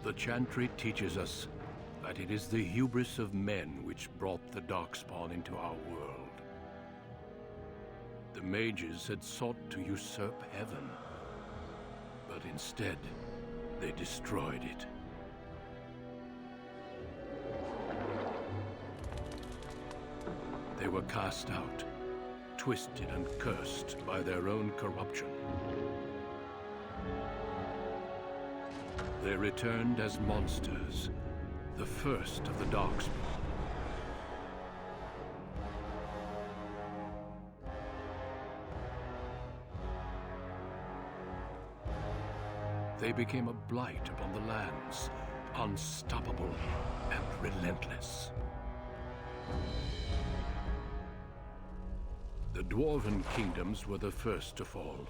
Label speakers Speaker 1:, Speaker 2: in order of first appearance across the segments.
Speaker 1: The Chantry teaches us that it is the hubris of men which brought the Darkspawn into our world. The mages had sought to usurp heaven, but instead, they destroyed it. They were cast out, twisted and cursed by their own corruption. They returned as monsters, the first of the Darkspawn. They became a blight upon the lands, unstoppable and relentless. The Dwarven kingdoms were the first to fall,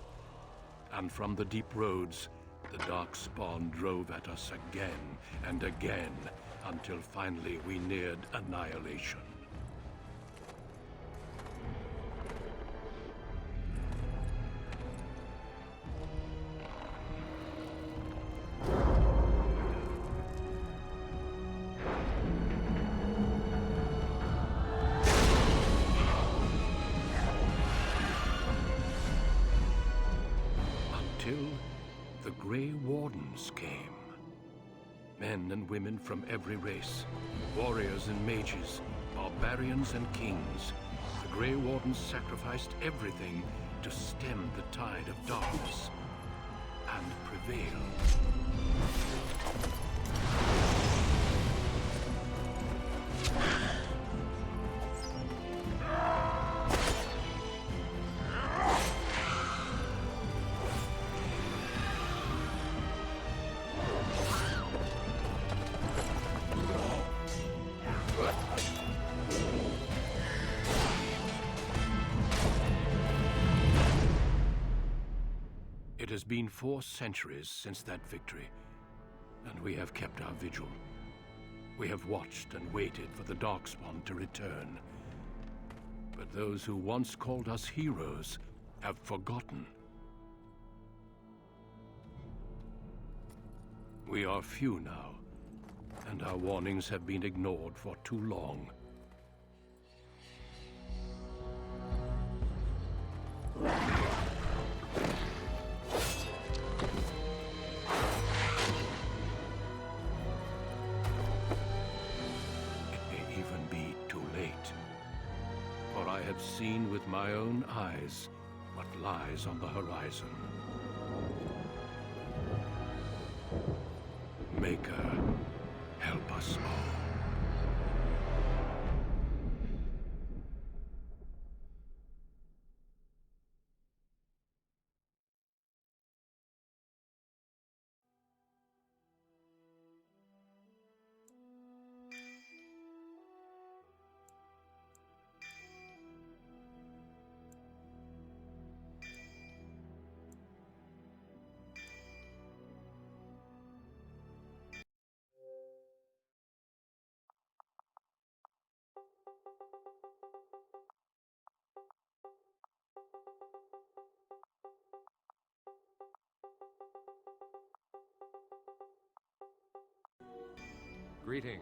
Speaker 1: and from the deep roads, the Darkspawn drove at us again and again, until finally we neared annihilation. Until the Grey Wardens came. Men and women from every race, warriors and mages, barbarians and kings. The Grey Wardens sacrificed everything to stem the tide of darkness and prevail. It has been 4 centuries since that victory, and we have kept our vigil. We have watched and waited for the Darkspawn to return. But those who once called us heroes have forgotten. We are few now, and our warnings have been ignored for too long. I have seen with my own eyes what lies on the horizon. Maker, help us all.
Speaker 2: Greeting.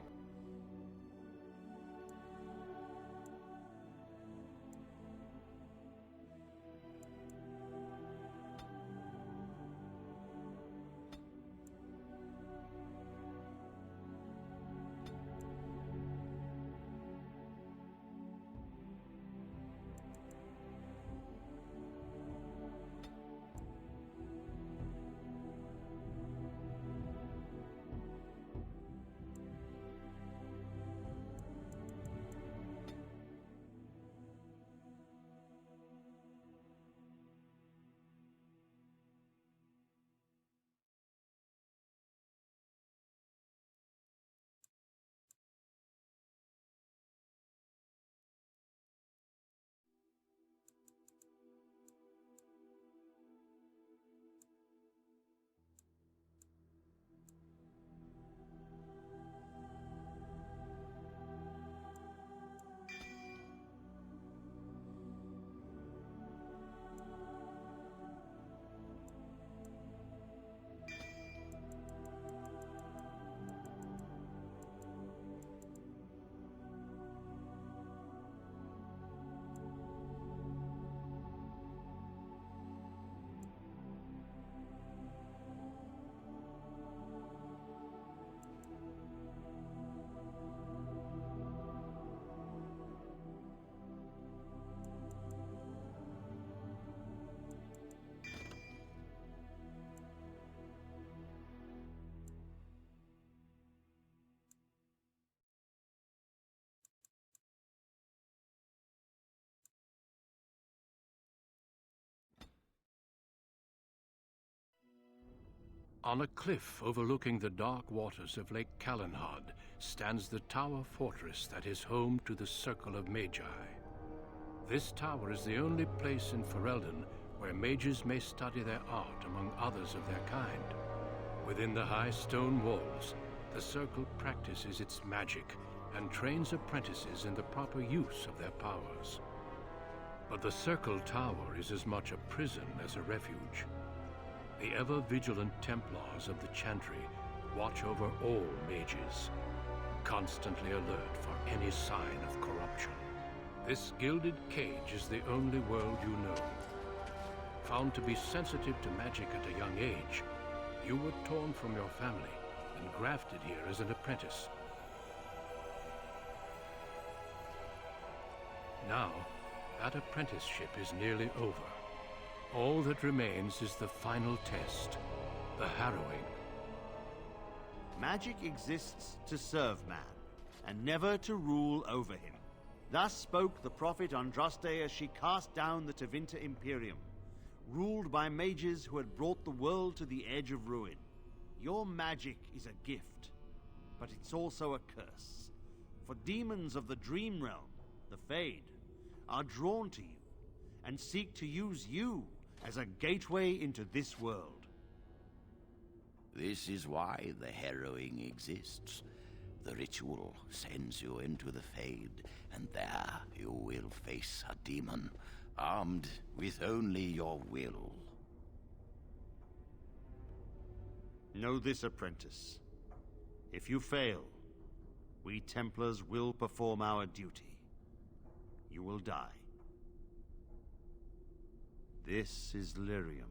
Speaker 1: On a cliff overlooking the dark waters of Lake Calenhad stands the tower fortress that is home to the Circle of Magi. This tower is the only place in Ferelden where mages may study their art among others of their kind. Within the high stone walls, the Circle practices its magic and trains apprentices in the proper use of their powers. But the Circle Tower is as much a prison as a refuge. The ever-vigilant Templars of the Chantry watch over all mages, constantly alert for any sign of corruption. This gilded cage is the only world you know. Found to be sensitive to magic at a young age, you were torn from your family and grafted here as an apprentice. Now, that apprenticeship is nearly over. All that remains is the final test, the Harrowing.
Speaker 2: Magic exists to serve man, and never to rule over him. Thus spoke the prophet Andraste as she cast down the Tevinter Imperium, ruled by mages who had brought the world to the edge of ruin. Your magic is a gift, but it's also a curse. For demons of the Dream Realm, the Fade, are drawn to you, and seek to use you as a gateway into this world.
Speaker 3: This is why the Harrowing exists. The ritual sends you into the Fade, and there you will face a demon, armed with only your will.
Speaker 2: Know this, apprentice. If you fail, we Templars will perform our duty. You will die. This is Lyrium,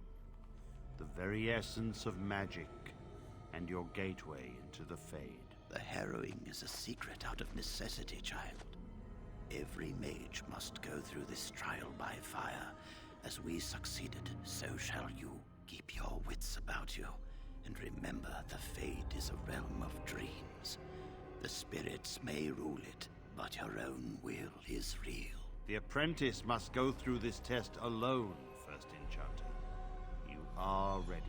Speaker 2: the very essence of magic, and your gateway into the Fade.
Speaker 3: The Harrowing is a secret out of necessity, child. Every mage must go through this trial by fire. As we succeeded, so shall you. Keep your wits about you, and remember the Fade is a realm of dreams. The spirits may rule it, but your own will is real.
Speaker 2: The apprentice must go through this test alone, First Enchanter. You are ready.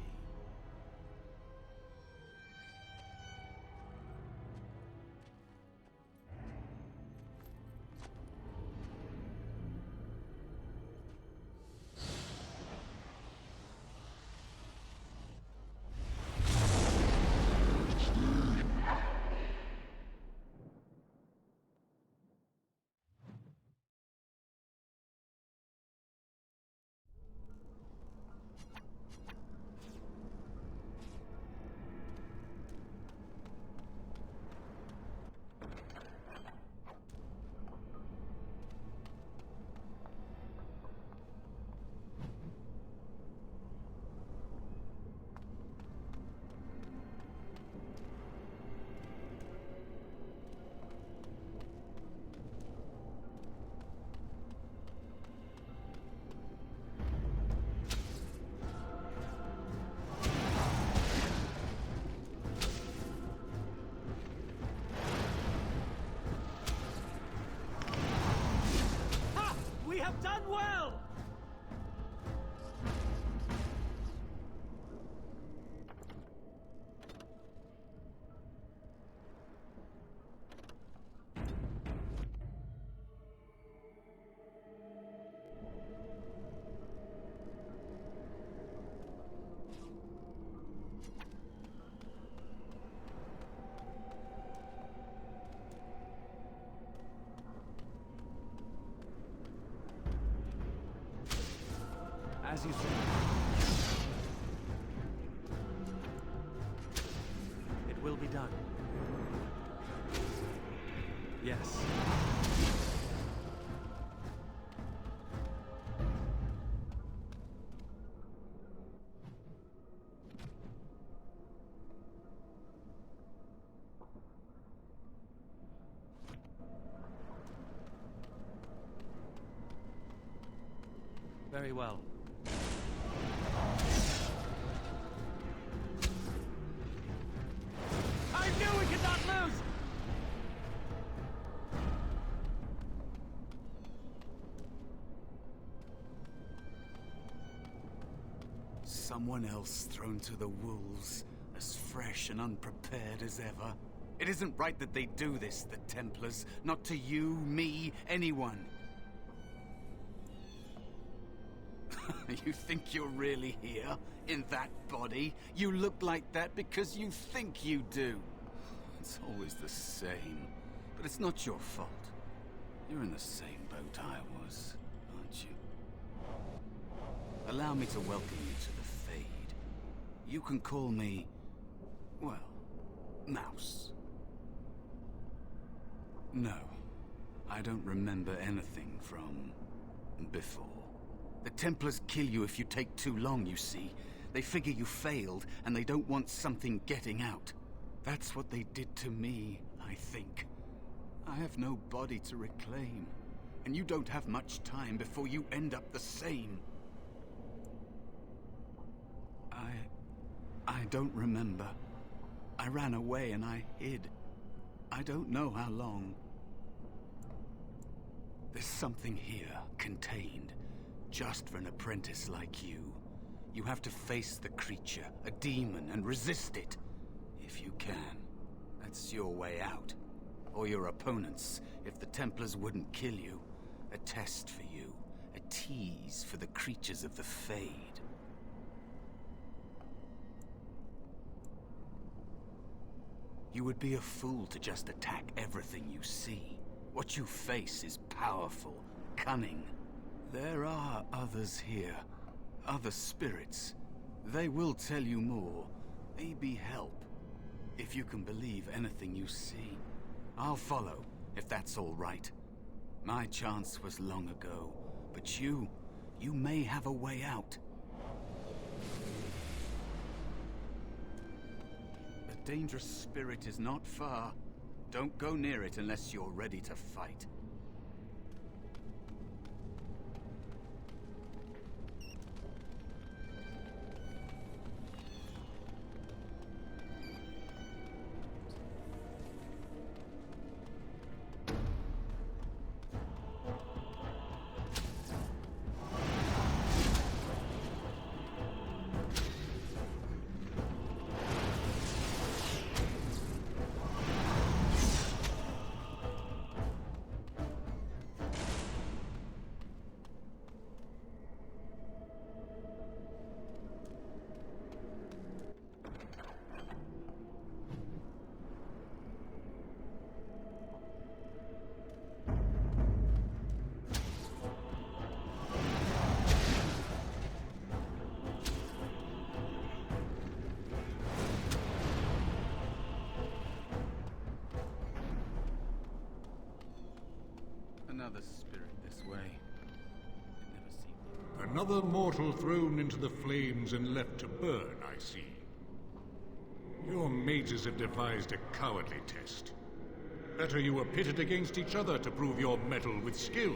Speaker 4: Done well! As you say. It will be done. Yes. Very well. I knew we could not lose!
Speaker 5: Someone else thrown to the wolves. As fresh and unprepared as ever. It isn't right that they do this, the Templars. Not to you, me, anyone. You think you're really here? In that body? You look like that because you think you do. It's always the same. But it's not your fault. You're in the same boat I was, aren't you? Allow me to welcome you to the Fade. You can call me, well, Mouse. No, I don't remember anything from before. The Templars kill you if you take too long, you see. They figure you failed, and they don't want something getting out. That's what they did to me, I think. I have no body to reclaim, and you don't have much time before you end up the same. I don't remember. I ran away and I hid. I don't know how long. There's something here, contained, just for an apprentice like you. You have to face the creature, a demon, and resist it. If you can. That's your way out. Or your opponents, if the Templars wouldn't kill you. A test for you. A tease for the creatures of the Fade. You would be a fool to just attack everything you see. What you face is powerful, cunning. There are others here. Other spirits. They will tell you more. Maybe help. If you can believe anything you see. I'll follow, if that's all right. My chance was long ago. But you may have a way out. A dangerous spirit is not far. Don't go near it unless you're ready to fight. Another spirit this way. I've never seen one.
Speaker 6: Another mortal thrown into the flames and left to burn, I see. Your mages have devised a cowardly test. Better you were pitted against each other to prove your mettle with skill,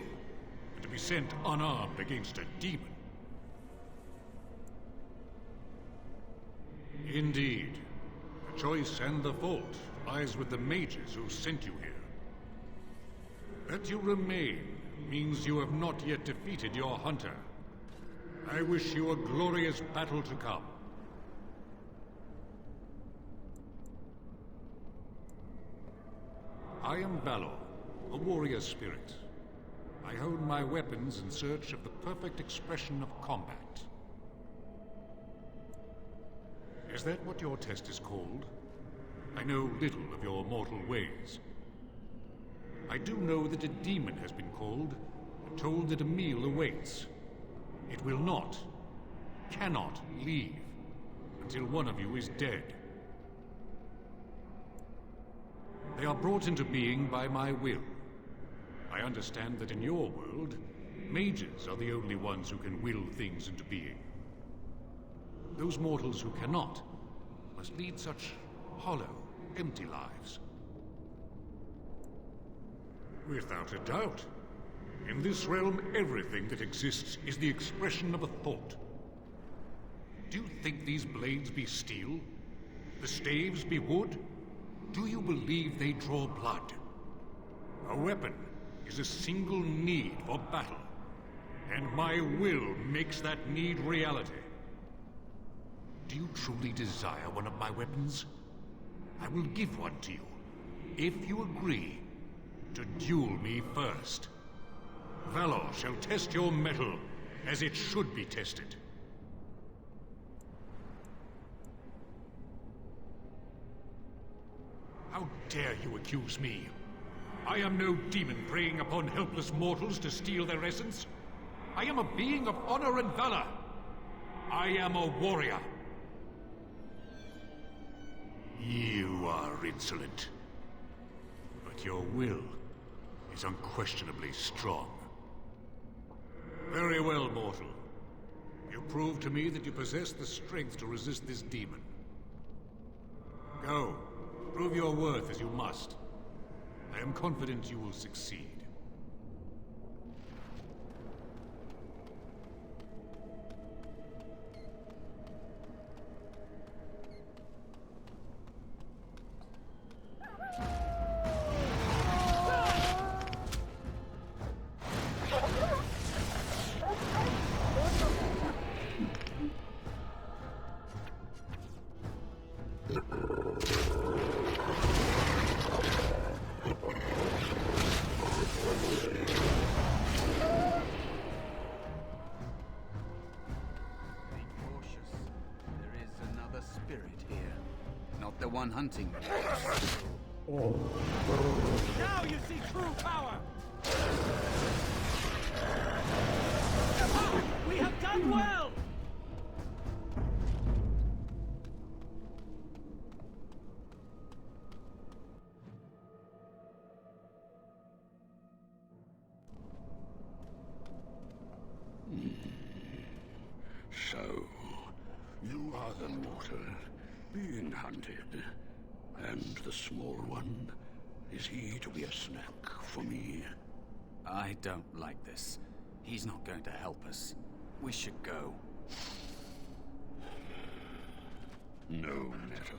Speaker 6: than to be sent unarmed against a demon. Indeed. The choice and the fault lies with the mages who sent you here. That you remain means you have not yet defeated your hunter. I wish you a glorious battle to come. I am Balor, a warrior spirit. I hone my weapons in search of the perfect expression of combat. Is that what your test is called? I know little of your mortal ways. I do know that a demon has been called, and told that a meal awaits. It will not, cannot leave, until one of you is dead. They are brought into being by my will. I understand that in your world, mages are the only ones who can will things into being. Those mortals who cannot must lead such hollow, empty lives. Without a doubt. In this realm, everything that exists is the expression of a thought. Do you think these blades be steel? The staves be wood? Do you believe they draw blood? A weapon is a single need for battle, and my will makes that need reality. Do Do you truly desire one of my weapons? I will give one to you, if you agree to duel me first. Valor shall test your mettle as it should be tested. How dare you accuse me? I am no demon preying upon helpless mortals to steal their essence. I am a being of honor and valor. I am a warrior. You are insolent, but your will is unquestionably strong. Very well, mortal. You prove to me that you possess the strength to resist this demon. Go, prove your worth as you must. I am confident you will succeed.
Speaker 5: The one hunting.
Speaker 4: Now you see true power! We have done well!
Speaker 1: So, you are the mortal being hunted. And the small one, is he to be a snack for me?
Speaker 5: I don't like this. He's not going to help us. We should go.
Speaker 1: No matter.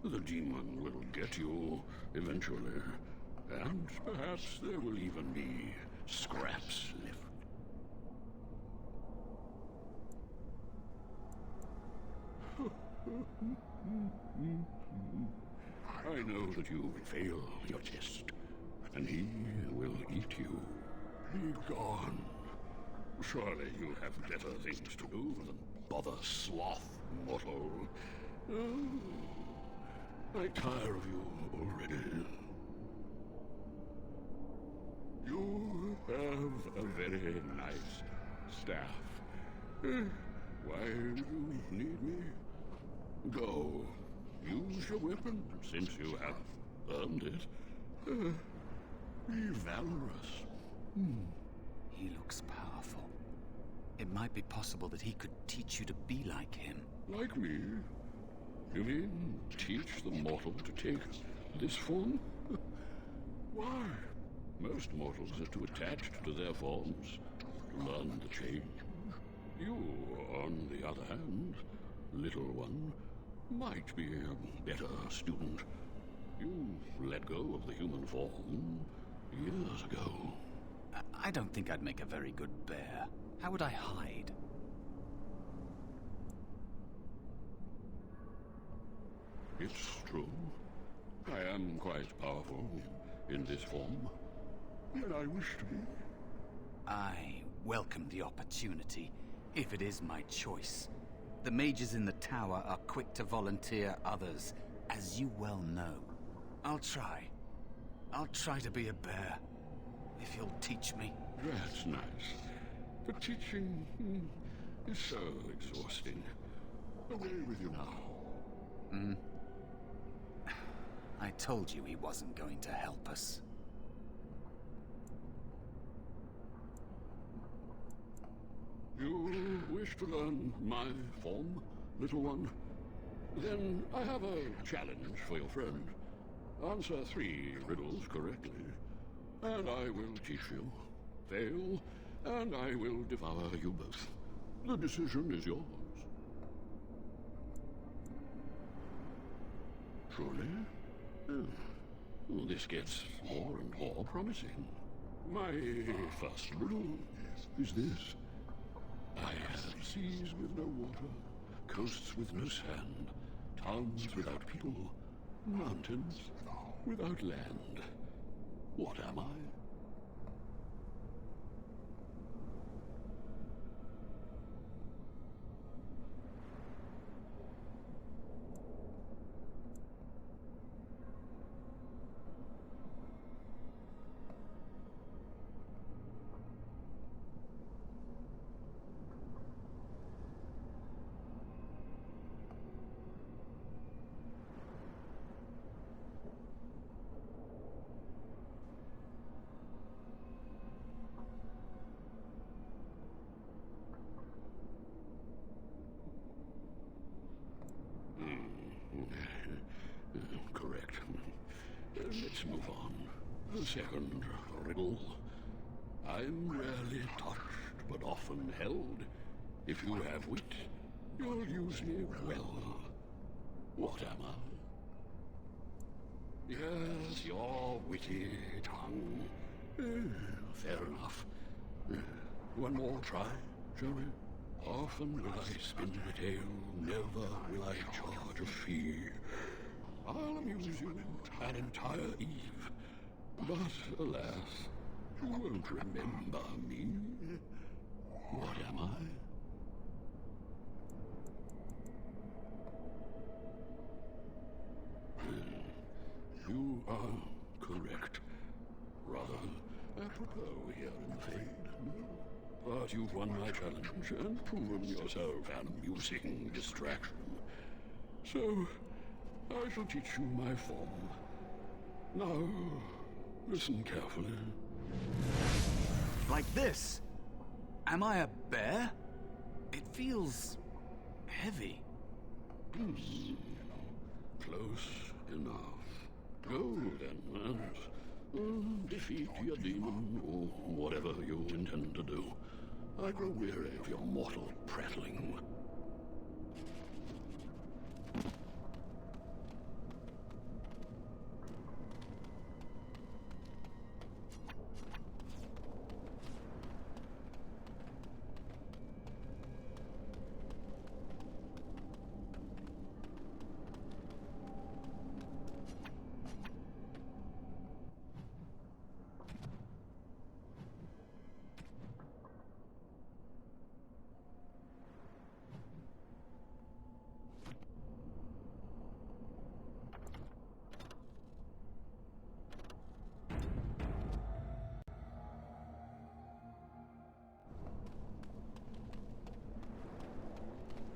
Speaker 1: The demon will get you eventually. And perhaps there will even be scraps left. I know that you fail your test, and he will eat you. Be gone. Surely you have better things to do than bother sloth, mortal. I tire of you already. You have a very nice staff. Why do you need me? Go. Use your weapon, since you have earned it. Be valorous.
Speaker 5: He looks powerful. It might be possible that he could teach you to be like him.
Speaker 1: Like me? You mean teach the mortal to take this form? Why? Most mortals are too attached to their forms to learn the change. You, on the other hand, little one, might be a better student. You let go of the human form years ago.
Speaker 5: I don't think I'd make a very good bear. How would I hide?
Speaker 1: It's true. I am quite powerful in this form. And I wish to be.
Speaker 5: I welcome the opportunity, if it is my choice. The mages in the tower are quick to volunteer others, as you well know. I'll try. I'll try to be a bear, if you'll teach me.
Speaker 1: That's nice. But teaching is so exhausting. Away with you now.
Speaker 5: I told you he wasn't going to help us.
Speaker 1: You wish to learn my form, little one? Then I have a challenge for your friend. Answer 3 riddles correctly, and I will teach you. Fail, and I will devour you both. The decision is yours. Truly? This gets more and more promising. My first riddle is this. I have seas with no water,
Speaker 7: coasts with no sand, towns without people, mountains without land. What am I? Correct. Let's move on. The second riddle. I'm rarely touched, but often held. If you have wit, you'll use me well. What am I? Yes, your witty tongue. Fair enough. One more try, shall we? Often will I spin a tale, never will I charge a fee. I'll amuse you an entire eve, but alas, you won't remember me. What am I? You are correct. Rather apropos here in the fade. But you've won my challenge and proven yourself an amusing distraction. So, I shall teach you my form. Now, listen carefully.
Speaker 5: Like this? Am I a bear? It feels heavy.
Speaker 7: Close enough. Go then, and defeat your demon, or whatever you intend to do. I grow weary of your mortal prattling.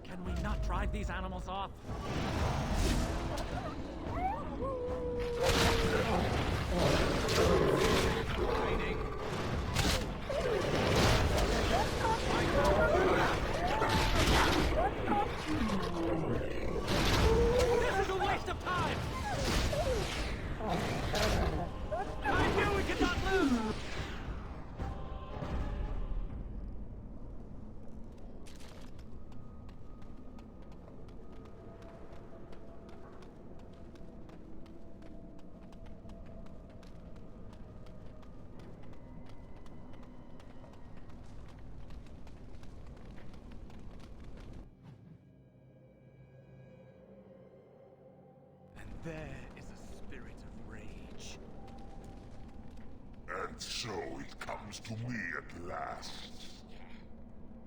Speaker 4: Can we not drive these animals off?
Speaker 5: Hiding.
Speaker 4: This is a waste of time! I knew we could not lose!
Speaker 5: There is a spirit of rage.
Speaker 8: And so it comes to me at last.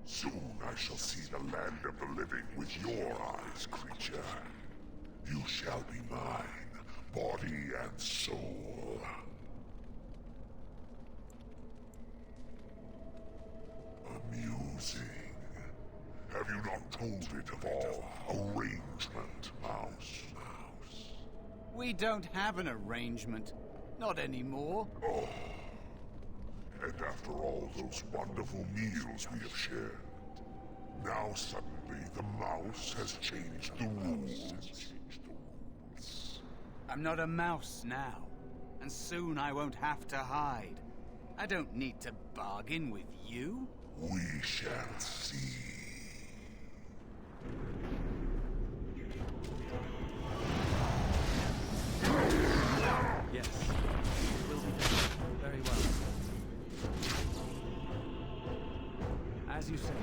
Speaker 8: Soon I shall see the land of the living with your eyes, creature. You shall be mine, body and soul. Amusing. Have you not told it of our arrangement, Mouse?
Speaker 5: We don't have an arrangement. Not anymore.
Speaker 8: Oh. And after all those wonderful meals we have shared, now suddenly the mouse has changed the rules.
Speaker 5: I'm not a mouse now. And soon I won't have to hide. I don't need to bargain with you.
Speaker 8: We shall see.
Speaker 4: Yes, it will be done. Very well. As you say.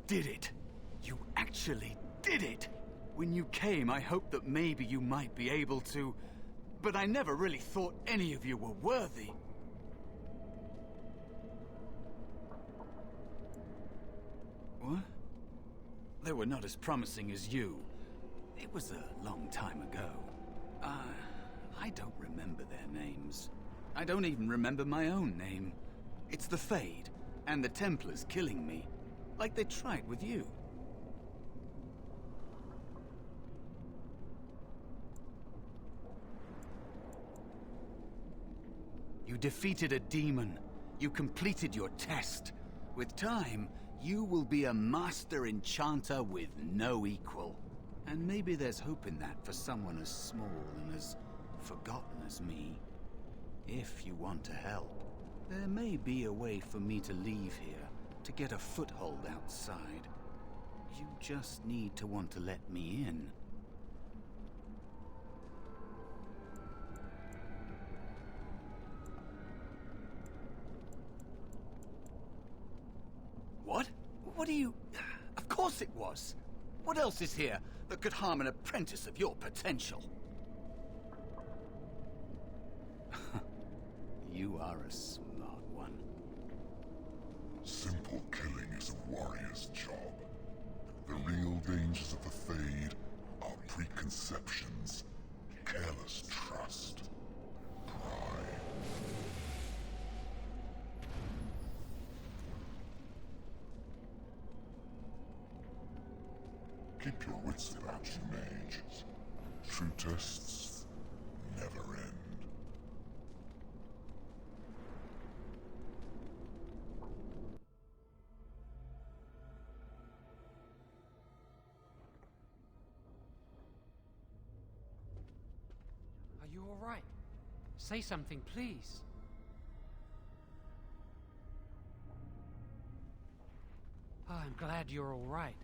Speaker 5: did it! You actually did it! When you came, I hoped that maybe you might be able to... But I never really thought any of you were worthy. What? They were not as promising as you. It was a long time ago. I don't remember their names. I don't even remember my own name. It's the Fade, and the Templars killing me. Like they tried with you. You defeated a demon. You completed your test. With time, you will be a master enchanter with no equal. And maybe there's hope in that for someone as small and as forgotten as me. If you want to help, there may be a way for me to leave here, to get a foothold outside. You just need to want to let me in. What? What do you... Of course it was! What else is here that could harm an apprentice of your potential? You are a smart one.
Speaker 8: Simple killing is a warrior's job. The real dangers of the Fade are preconceptions, careless trust, pride. Keep your wits about you, mage. True tests never end.
Speaker 9: Are you all right? Say something, please. Oh, I'm glad you're all right.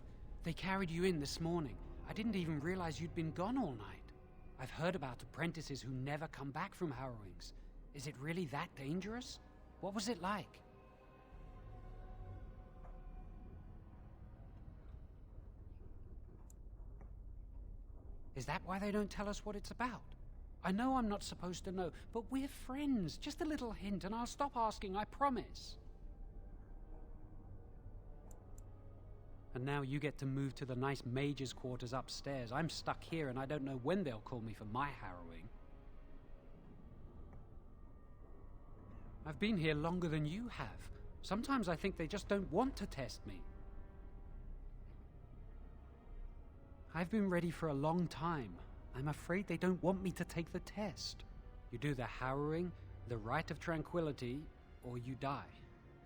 Speaker 9: They carried you in this morning. I didn't even realize you'd been gone all night. I've heard about apprentices who never come back from Harrowings. Is it really that dangerous? What was it like? Is that why they don't tell us what it's about? I know I'm not supposed to know, but we're friends. Just a little hint and I'll stop asking, I promise. And now you get to move to the nice mage's quarters upstairs. I'm stuck here and I don't know when they'll call me for my harrowing. I've been here longer than you have. Sometimes I think they just don't want to test me. I've been ready for a long time. I'm afraid they don't want me to take the test. You do the harrowing, the rite of tranquility, or you die.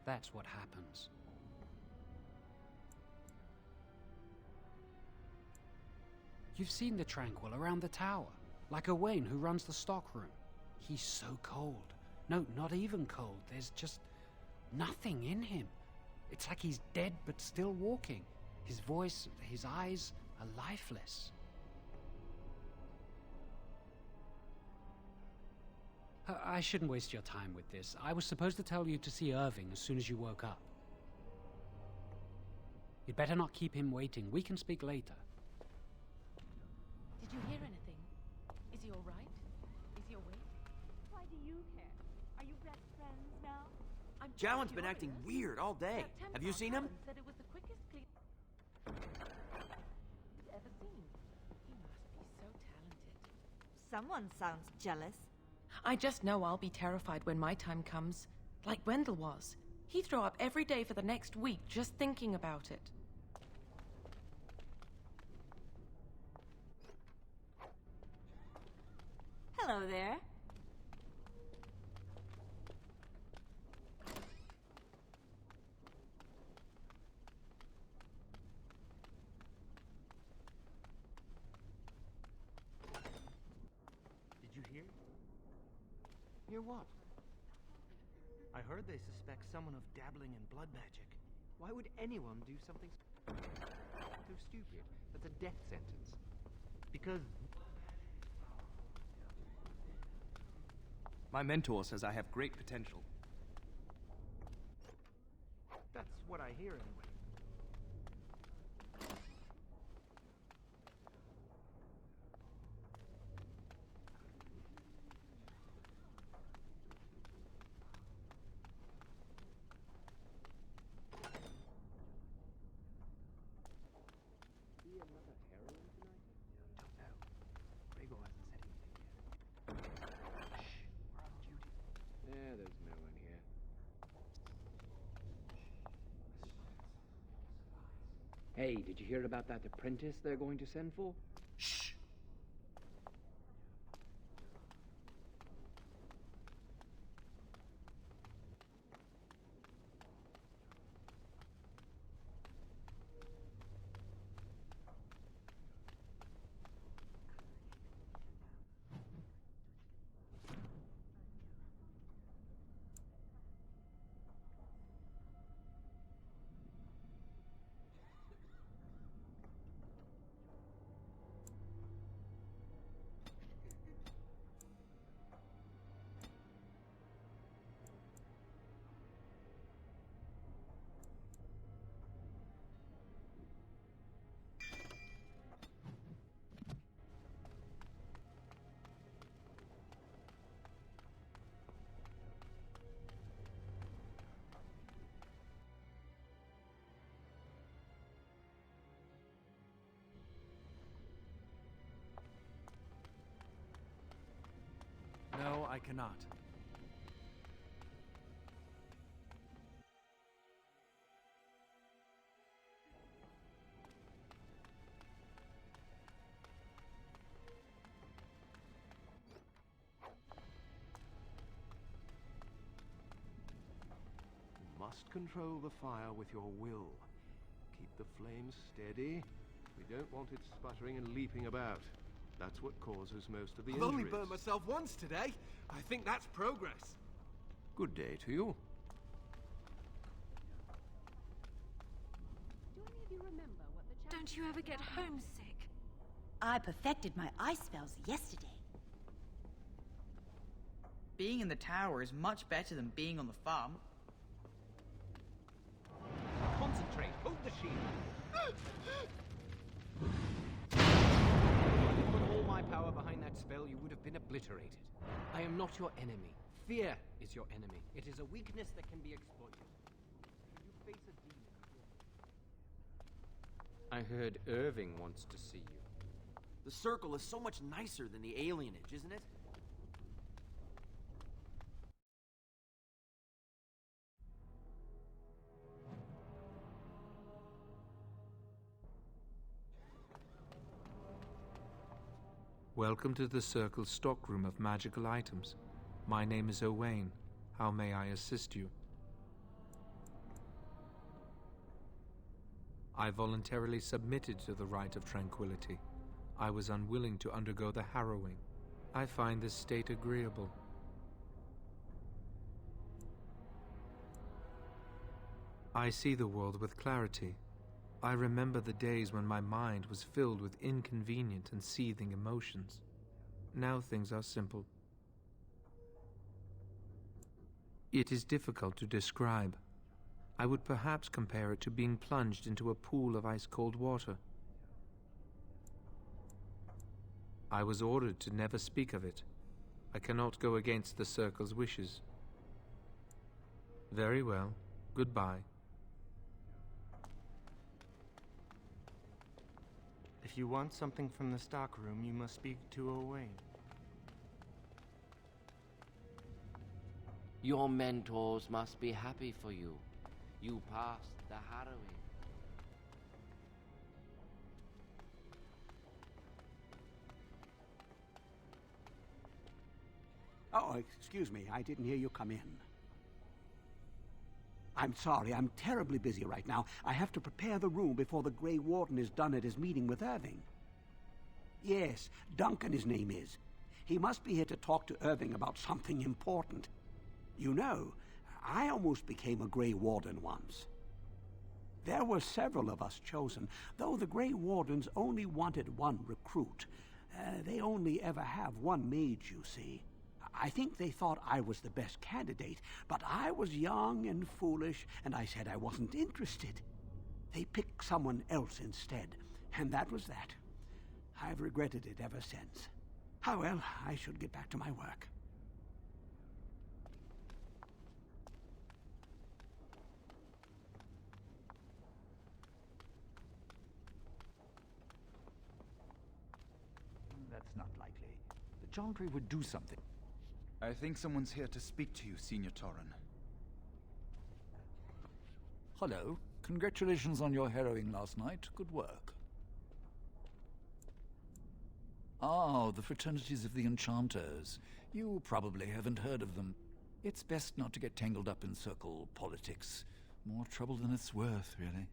Speaker 9: That's what happens. You've seen the Tranquil around the tower, like Owain who runs the stockroom. He's so cold. No, not even cold. There's just nothing in him. It's like he's dead but still walking. His voice, his eyes are lifeless. I shouldn't waste your time with this. I was supposed to tell you to see Irving as soon as you woke up. You'd better not keep him waiting. We can speak later.
Speaker 10: Did you hear anything? Is he all right? Is he awake?
Speaker 11: Why do you care? Are you best friends now?
Speaker 10: I'm
Speaker 4: Jowan's been acting weird all day. Have you seen him?
Speaker 10: Said it was the quickest clean he'd ever seen. He must be so talented.
Speaker 11: Someone sounds jealous.
Speaker 10: I just know I'll be terrified when my time comes. Like Wendell was. He'd throw up every day for the next week just thinking about it.
Speaker 11: Hello there.
Speaker 12: Did you hear? Hear what? I heard they suspect someone of dabbling in blood magic. Why would anyone do something so stupid? That's a death sentence. Because my mentor says I have great potential. That's what I hear anyway.
Speaker 13: Hey, did you hear about that apprentice they're going to send for?
Speaker 5: Shh!
Speaker 4: No, I cannot.
Speaker 14: You must control the fire with your will. Keep the flames steady. We don't want it sputtering and leaping about. That's what causes most of the
Speaker 12: I've
Speaker 14: injuries.
Speaker 12: only burnt myself once today. I think that's progress.
Speaker 14: Good day to you.
Speaker 11: Do any of you remember what the
Speaker 15: Don't you ever get homesick?
Speaker 16: I perfected my ice spells yesterday.
Speaker 17: Being in the tower is much better than being on the farm.
Speaker 12: Concentrate. Hold the shield. Put all my power behind that spell, you would have been obliterated. I am not your enemy. Fear is your enemy. It is a weakness that can be exploited. Should you face a demon? I heard Irving wants to see you.
Speaker 18: The circle is so much nicer than the alienage, isn't it?
Speaker 19: Welcome to the Circle's stockroom of magical items. My name is Owain. How may I assist you? I voluntarily submitted to the rite of tranquility. I was unwilling to undergo the harrowing. I find this state agreeable. I see the world with clarity. I remember the days when my mind was filled with inconvenient and seething emotions. Now things are simple. It is difficult to describe. I would perhaps compare it to being plunged into a pool of ice-cold water. I was ordered to never speak of it. I cannot go against the Circle's wishes. Very well. Goodbye.
Speaker 12: If you want something from the stockroom, you must speak to Owain.
Speaker 13: Your mentors must be happy for you. You passed the harrowing.
Speaker 3: Oh, excuse me. I didn't hear you come in. I'm sorry. I'm terribly busy right now. I have to prepare the room before the Grey Warden is done at his meeting with Irving. Yes, Duncan his name is. He must be here to talk to Irving about something important. You know, I almost became a Grey Warden once. There were several of us chosen, though the Grey Wardens only wanted one recruit. They only ever have one mage, you see. I think they thought I was the best candidate, but I was young and foolish, and I said I wasn't interested. They picked someone else instead, and that was that. I've regretted it ever since. Ah, well, I should get back to my work.
Speaker 5: That's not likely. The Chantry would do something.
Speaker 20: I think someone's here to speak to you, Senior Torren.
Speaker 5: Hello.
Speaker 7: Congratulations on your harrowing last night. Good work. Ah, the fraternities of the enchanters. You probably haven't heard of them. It's best not to get tangled up in circle politics. More trouble than it's worth, really.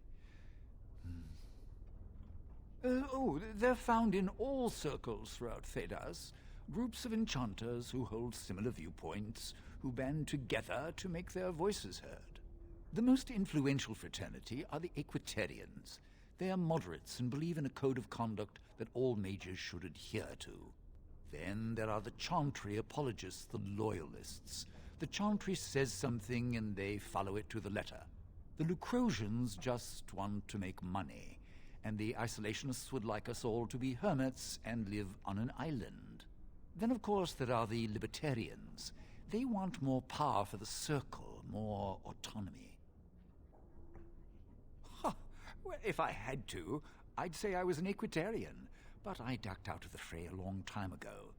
Speaker 7: They're found in all circles throughout Thedas. Groups of enchanters who hold similar viewpoints, who band together to make their voices heard. The most influential fraternity are the Equitarians. They are moderates and believe in a code of conduct that all mages should adhere to. Then there are the Chantry apologists, the Loyalists. The Chantry says something and they follow it to the letter. The Lucrosians just want to make money, and the Isolationists would like us all to be hermits and live on an island. Then, of course, there are the Libertarians. They want more power for the Circle, more autonomy. Well, if I had to, I'd say I was an Equitarian, but I ducked out of the fray a long time ago.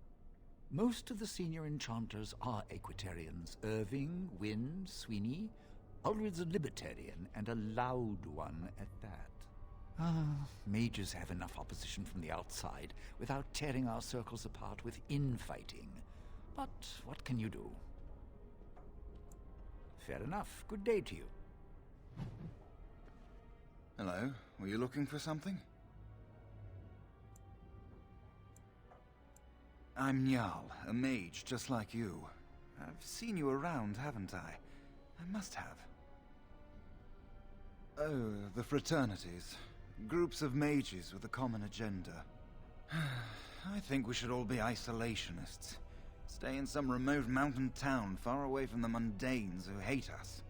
Speaker 7: Most of the senior enchanters are Equitarians. Irving, Wynne, Sweeney. Ulrid's a Libertarian, and a loud one at that. Mages have enough opposition from the outside without tearing our circles apart with infighting. But what can you do? Fair enough. Good day to you.
Speaker 20: Hello, were you looking for something? I'm Njal, a mage just like you. I've seen you around, haven't I? I must have. Oh, the fraternities. Groups of mages with a common agenda. I think we should all be isolationists. Stay in some remote mountain town far away from the mundanes who hate us.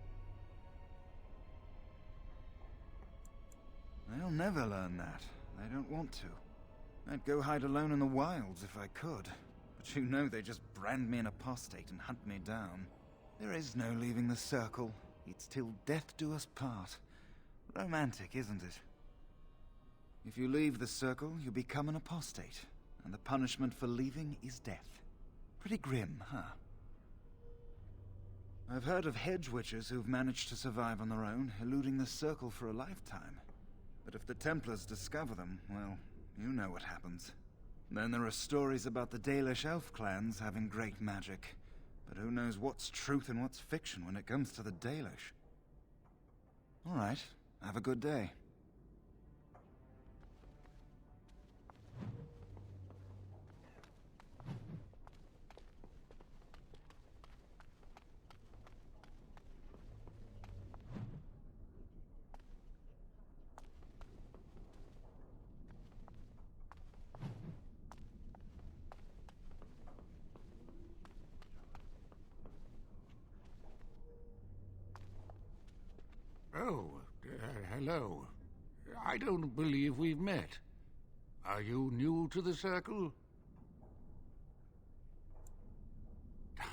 Speaker 20: They'll never learn that. They don't want to. I'd go hide alone in the wilds if I could. But you know they just brand me an apostate and hunt me down. There is no leaving the circle. It's till death do us part. Romantic, isn't it? If you leave the circle, you become an apostate. And the punishment for leaving is death. Pretty grim, huh? I've heard of hedge witches who've managed to survive on their own, eluding the circle for a lifetime. But if the Templars discover them, well, you know what happens. Then there are stories about the Dalish elf clans having great magic. But who knows what's truth and what's fiction when it comes to the Dalish? All right, have a good day.
Speaker 6: Oh, hello. I don't believe we've met. Are you new to the circle?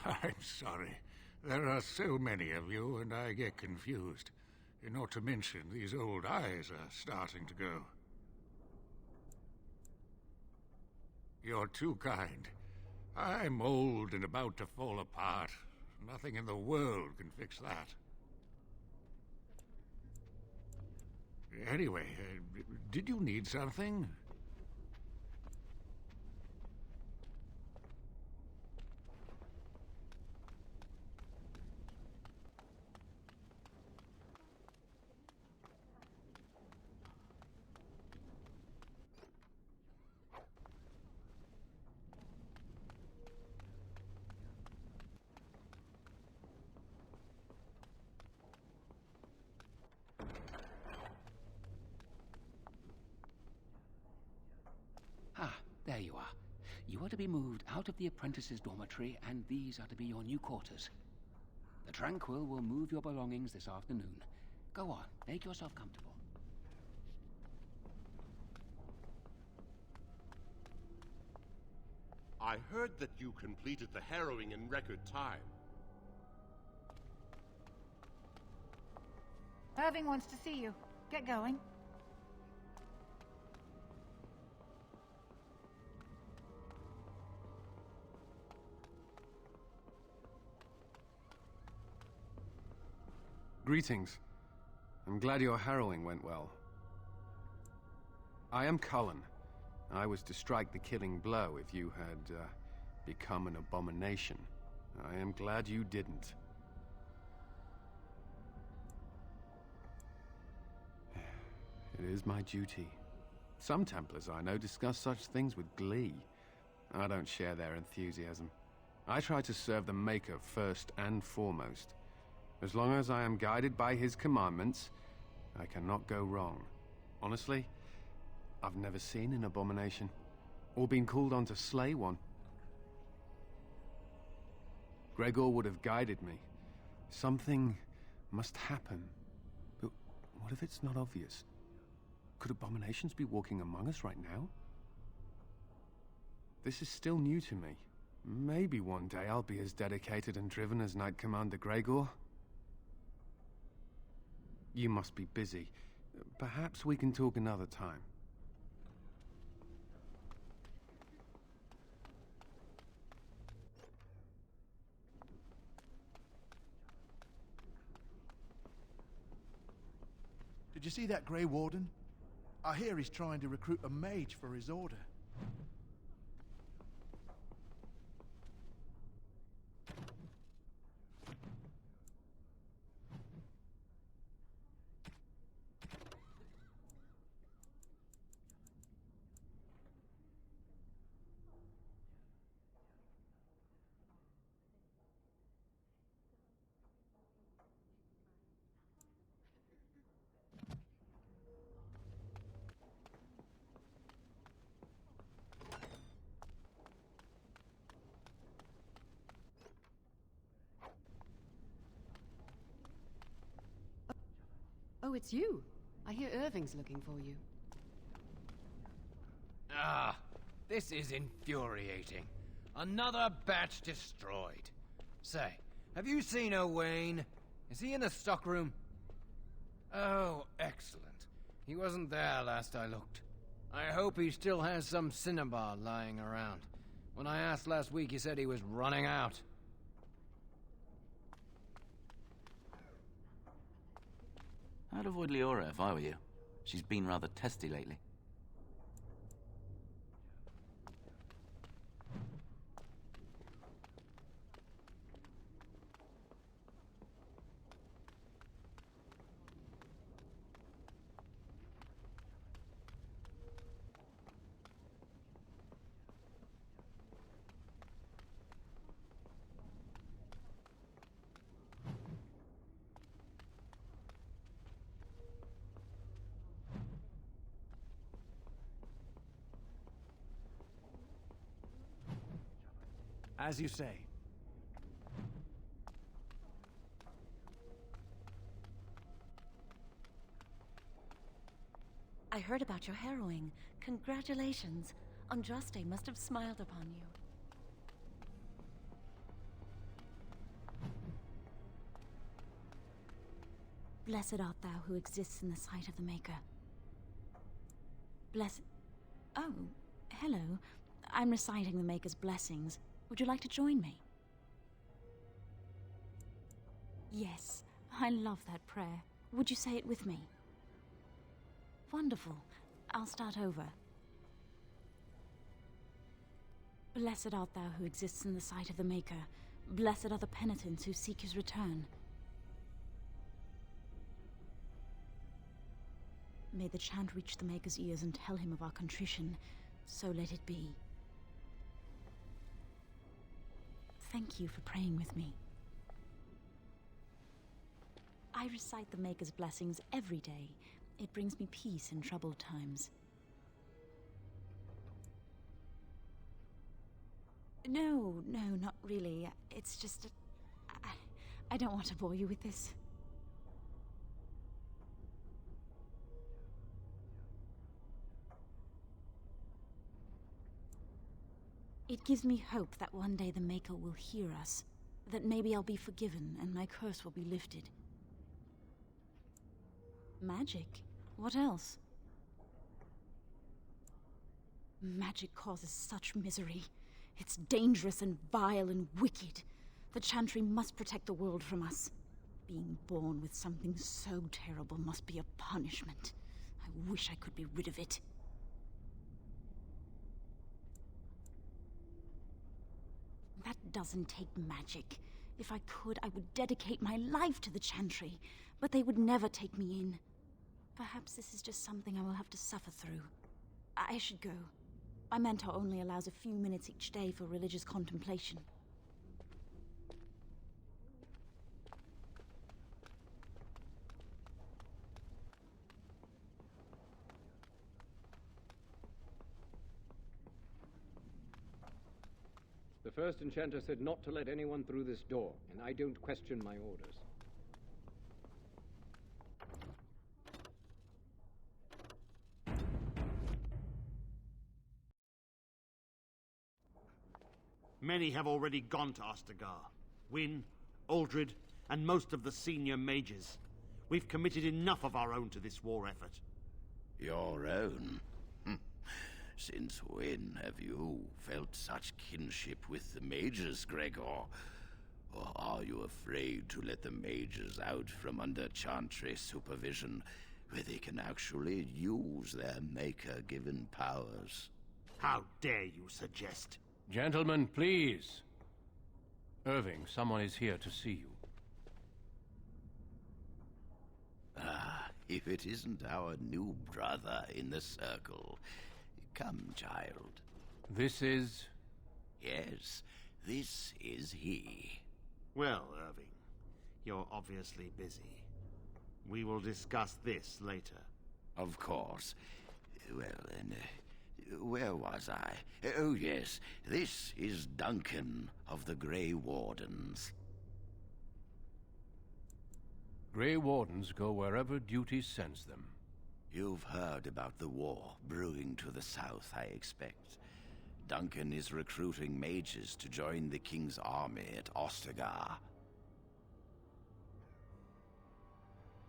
Speaker 6: I'm sorry. There are so many of you, and I get confused. Not to mention, these old eyes are starting to go. You're too kind. I'm old and about to fall apart. Nothing in the world can fix that. Anyway, did you need something?
Speaker 15: There you are. You are to be moved out of the apprentices' dormitory, and these are to be your new quarters. The Tranquil will move your belongings this afternoon. Go on, make yourself comfortable.
Speaker 21: I heard that you completed the Harrowing in record time.
Speaker 22: Irving wants to see you. Get going.
Speaker 23: Greetings.
Speaker 1: I'm glad your harrowing went well. I am Cullen. I was to strike the killing blow if you had become an abomination. I am glad you didn't. It is my duty. Some Templars I know discuss such things with glee. I don't share their enthusiasm. I try to serve the Maker first and foremost. As long as I am guided by his commandments, I cannot go wrong. Honestly, I've never seen an abomination, or been called on to slay one. Gregor would have guided me. Something must happen. But what if it's not obvious? Could abominations be walking among us right now? This is still new to me. Maybe one day I'll be as dedicated and driven as Knight Commander Gregor. You must be busy. Perhaps we can talk another time.
Speaker 2: Did you see that Grey Warden? I hear he's trying to recruit a mage for his order.
Speaker 23: Oh, it's you. I hear Irving's looking for you.
Speaker 24: Ah, this is infuriating. Another batch destroyed. Say, have you seen Owain? Is he in the stockroom? Oh, excellent. He wasn't there last I looked. I hope he still has some cinnabar lying around. When I asked last week, he said he was running out.
Speaker 25: I'd avoid Leora if I were you. She's been rather testy lately.
Speaker 12: As you say.
Speaker 26: I heard about your harrowing. Congratulations. Andraste must have smiled upon you. Blessed art thou who exists in the sight of the Maker. Blessed... Oh, hello. I'm reciting the Maker's blessings. Would you like to join me? Yes, I love that prayer. Would you say it with me? Wonderful. I'll start over. Blessed art thou who exists in the sight of the Maker. Blessed are the penitents who seek his return. May the chant reach the Maker's ears and tell him of our contrition. So let it be. Thank you for praying with me. I recite the Maker's blessings every day. It brings me peace in troubled times. No, not really. It's just... I don't want to bore you with this. It gives me hope that one day the Maker will hear us, that maybe I'll be forgiven and my curse will be lifted. Magic? What else? Magic causes such misery. It's dangerous and vile and wicked. The Chantry must protect the world from us. Being born with something so terrible must be a punishment. I wish I could be rid of it. That doesn't take magic. If I could, I would dedicate my life to the Chantry, but they would never take me in. Perhaps this is just something I will have to suffer through. I should go. My mentor only allows a few minutes each day for religious contemplation.
Speaker 4: The first enchanter said not to let anyone through this door, and I don't question my orders.
Speaker 8: Many have already gone to Ostagar. Wynne, Aldred, and most of the senior mages. We've committed enough of our own to this war effort.
Speaker 3: Your own? Since when have you felt such kinship with the mages, Gregor? Or are you afraid to let the mages out from under Chantry supervision, where they can actually use their Maker-given powers?
Speaker 8: How dare you suggest?
Speaker 9: Gentlemen, please. Irving, someone is here to see you.
Speaker 3: Ah, if it isn't our new brother in the circle. Come, child.
Speaker 9: This is...
Speaker 3: Yes, this is he.
Speaker 8: Well, Irving, you're obviously busy. We will discuss this later.
Speaker 3: Of course. Well, then, where was I? Oh, yes, this is Duncan of the Grey Wardens.
Speaker 9: Grey Wardens go wherever duty sends them.
Speaker 3: You've heard about the war brewing to the south, I expect. Duncan is recruiting mages to join the King's army at Ostagar.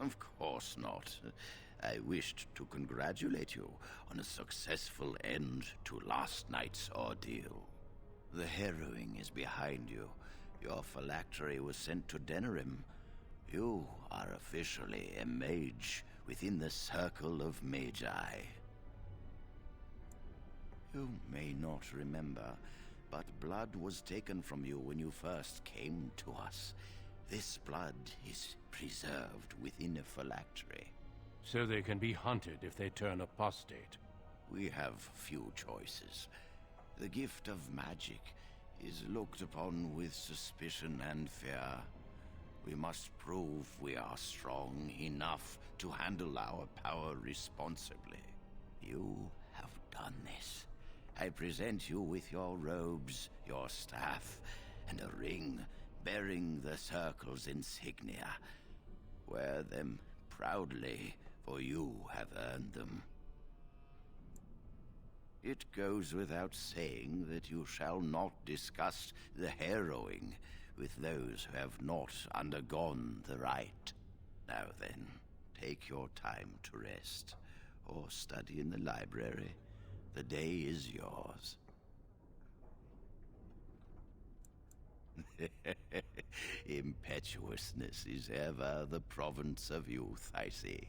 Speaker 3: Of course not. I wished to congratulate you on a successful end to last night's ordeal. The Harrowing is behind you. Your phylactery was sent to Denerim. You are officially a mage within the circle of magi. You may not remember, but blood was taken from you when you first came to us. This blood is preserved within a phylactery.
Speaker 9: So they can be hunted if they turn apostate.
Speaker 3: We have few choices. The gift of magic is looked upon with suspicion and fear. We must prove we are strong enough to handle our power responsibly. You have done this. I present you with your robes, your staff, and a ring bearing the Circle's insignia. Wear them proudly, for you have earned them. It goes without saying that you shall not discuss the Harrowing with those who have not undergone the rite. Now then, take your time to rest, or study in the library. The day is yours. Impetuousness is ever the province of youth, I see.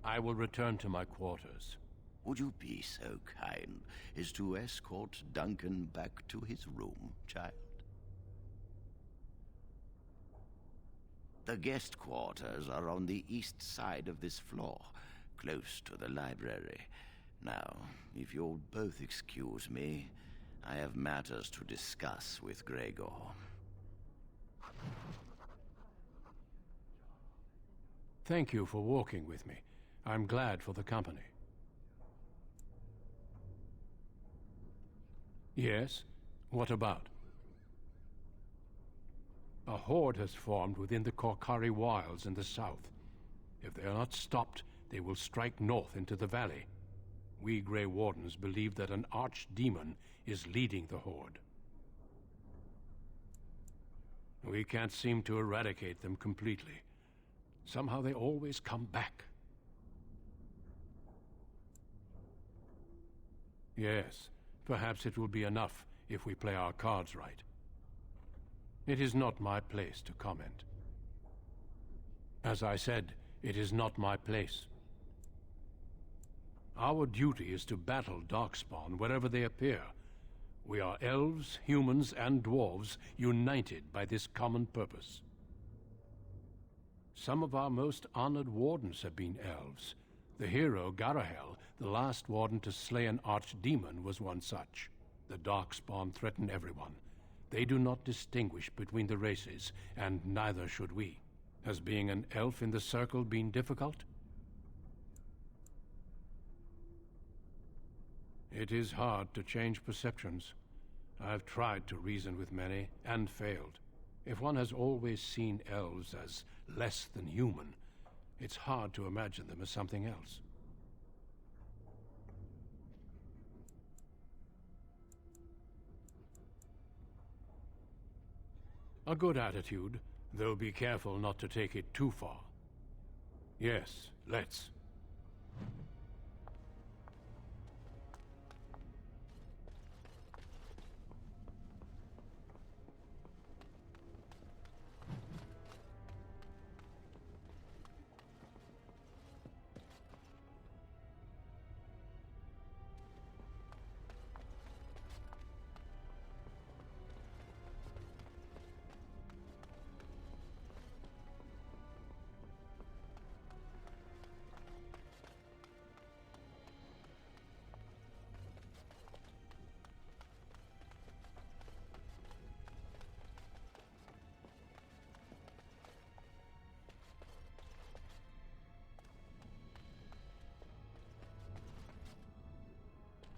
Speaker 9: I will return to my quarters.
Speaker 3: Would you be so kind as to escort Duncan back to his room, child? The guest quarters are on the east side of this floor, close to the library. Now, if you'll both excuse me, I have matters to discuss with Gregor.
Speaker 9: Thank you for walking with me. I'm glad for the company. Yes? What about? A horde has formed within the Korkari Wilds in the south. If they are not stopped, they will strike north into the valley. We Grey Wardens believe that an archdemon is leading the horde. We can't seem to eradicate them completely. Somehow they always come back. Yes, perhaps it will be enough if we play our cards right. It is not my place to comment. As I said, it is not my place. Our duty is to battle Darkspawn wherever they appear. We are elves, humans, and dwarves united by this common purpose. Some of our most honored wardens have been elves. The hero, Garahel, the last warden to slay an archdemon, was one such. The Darkspawn threaten everyone. They do not distinguish between the races, and neither should we. Has being an elf in the circle been difficult? It is hard to change perceptions. I've tried to reason with many, and failed. If one has always seen elves as less than human, it's hard to imagine them as something else. A good attitude, though be careful not to take it too far. Yes, let's.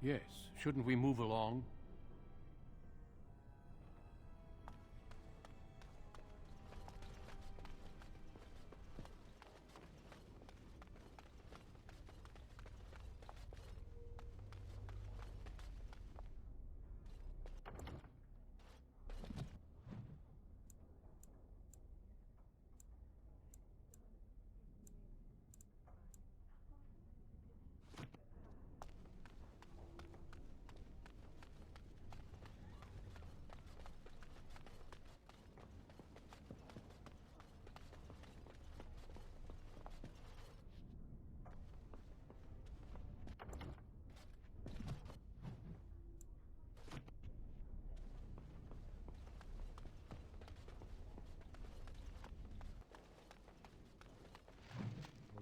Speaker 9: Yes, shouldn't we move along?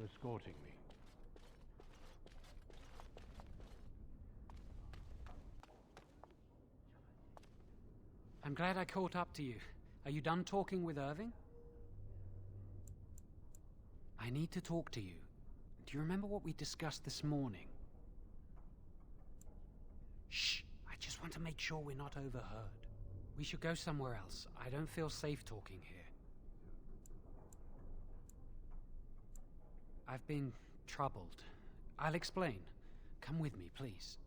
Speaker 9: Escorting me.
Speaker 10: I'm glad I caught up to you. Are you done talking with Irving? I need to talk to you. Do you remember what we discussed this morning? Shh! I just want to make sure we're not overheard. We should go somewhere else. I don't feel safe talking here. I've been troubled. I'll explain. Come with me, please.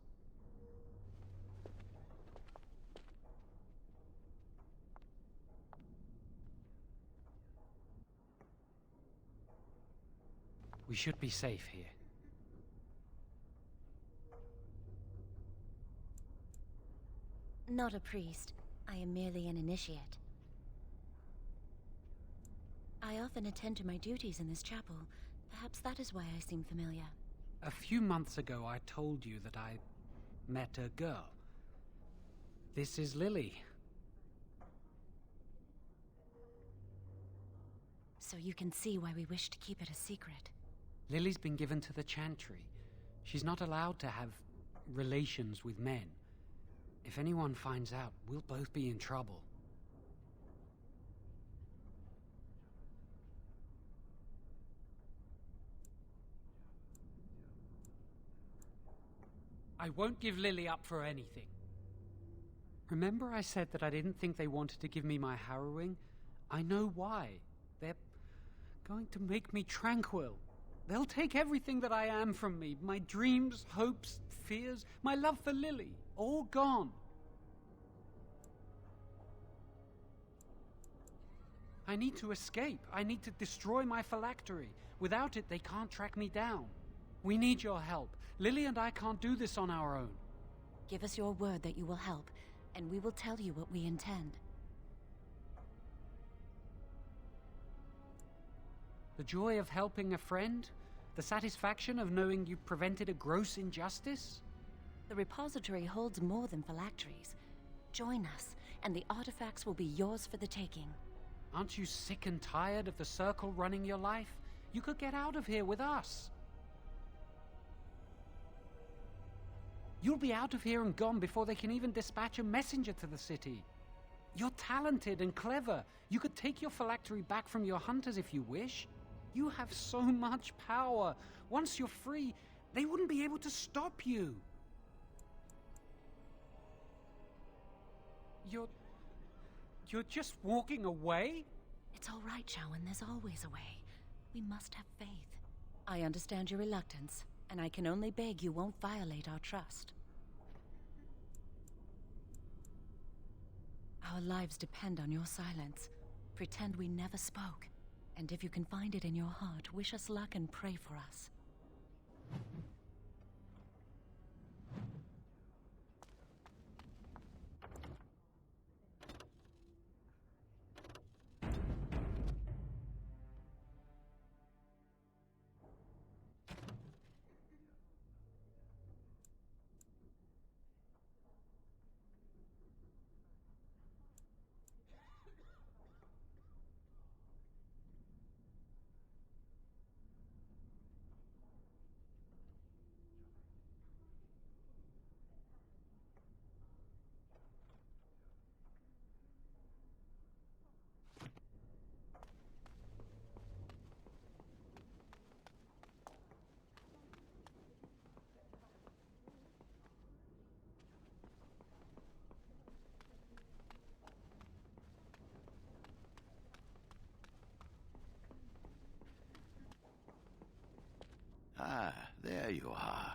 Speaker 10: We should be safe here.
Speaker 11: Not a priest. I am merely an initiate. I often attend to my duties in this chapel. Perhaps that is why I seem familiar.
Speaker 10: A few months ago, I told you that I met a girl. This is Lily.
Speaker 11: So you can see why we wish to keep it a secret.
Speaker 10: Lily's been given to the Chantry. She's not allowed to have relations with men. If anyone finds out, we'll both be in trouble. I won't give Lily up for anything. Remember I said that I didn't think they wanted to give me my harrowing? I know why. They're going to make me tranquil. They'll take everything that I am from me. My dreams, hopes, fears, my love for Lily. All gone. I need to escape. I need to destroy my phylactery. Without it, they can't track me down. We need your help. Lily and I can't do this on our own.
Speaker 11: Give us your word that you will help, and we will tell you what we intend.
Speaker 10: The joy of helping a friend? The satisfaction of knowing you prevented a gross injustice?
Speaker 11: The repository holds more than phylacteries. Join us, and the artifacts will be yours for the taking.
Speaker 10: Aren't you sick and tired of the Circle running your life? You could get out of here with us. You'll be out of here and gone before they can even dispatch a messenger to the city. You're talented and clever. You could take your phylactery back from your hunters if you wish. You have so much power. Once you're free, they wouldn't be able to stop you. You're just walking away?
Speaker 11: It's all right, Shawan. There's always a way. We must have faith. I understand your reluctance, and I can only beg you won't violate our trust. Our lives depend on your silence. Pretend we never spoke. And if you can find it in your heart, wish us luck and pray for us.
Speaker 3: Ah, there you are.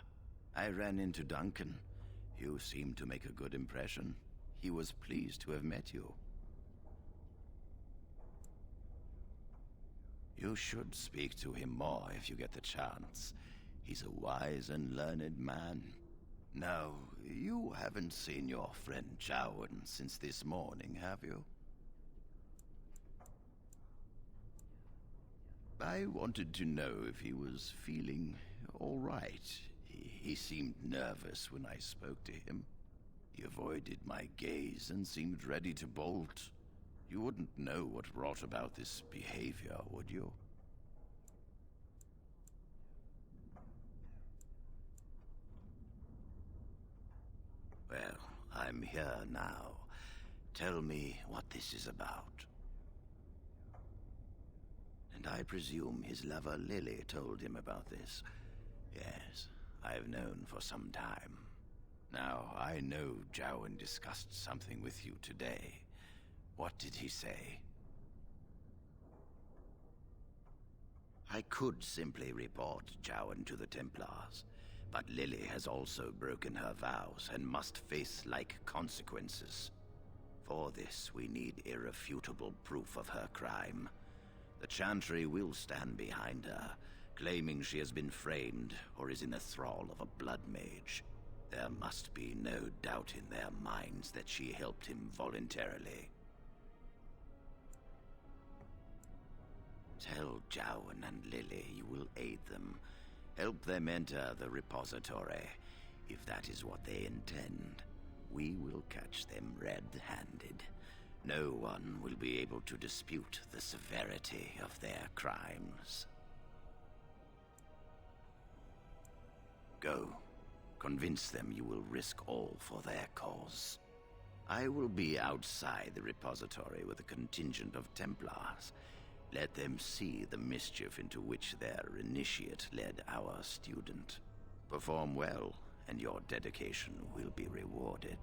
Speaker 3: I ran into Duncan. You seem to make a good impression. He was pleased to have met you. You should speak to him more if you get the chance. He's a wise and learned man. Now, you haven't seen your friend Jowan since this morning, have you? I wanted to know if he was feeling all right. He seemed nervous when I spoke to him. He avoided my gaze and seemed ready to bolt. You wouldn't know what brought about this behavior, would you? Well, I'm here now. Tell me what this is about. And I presume his lover Lily told him about this. Yes, I've known for some time. Now, I know Jowan discussed something with you today. What did he say? I could simply report Jowan to the Templars, but Lily has also broken her vows and must face like consequences. For this, we need irrefutable proof of her crime. The Chantry will stand behind her, claiming she has been framed or is in the thrall of a blood mage. There must be no doubt in their minds that she helped him voluntarily. Tell Jowan and Lily you will aid them. Help them enter the repository. If that is what they intend, we will catch them red-handed. No one will be able to dispute the severity of their crimes. Go. Convince them you will risk all for their cause. I will be outside the repository with a contingent of Templars. Let them see the mischief into which their initiate led our student. Perform well, and your dedication will be rewarded.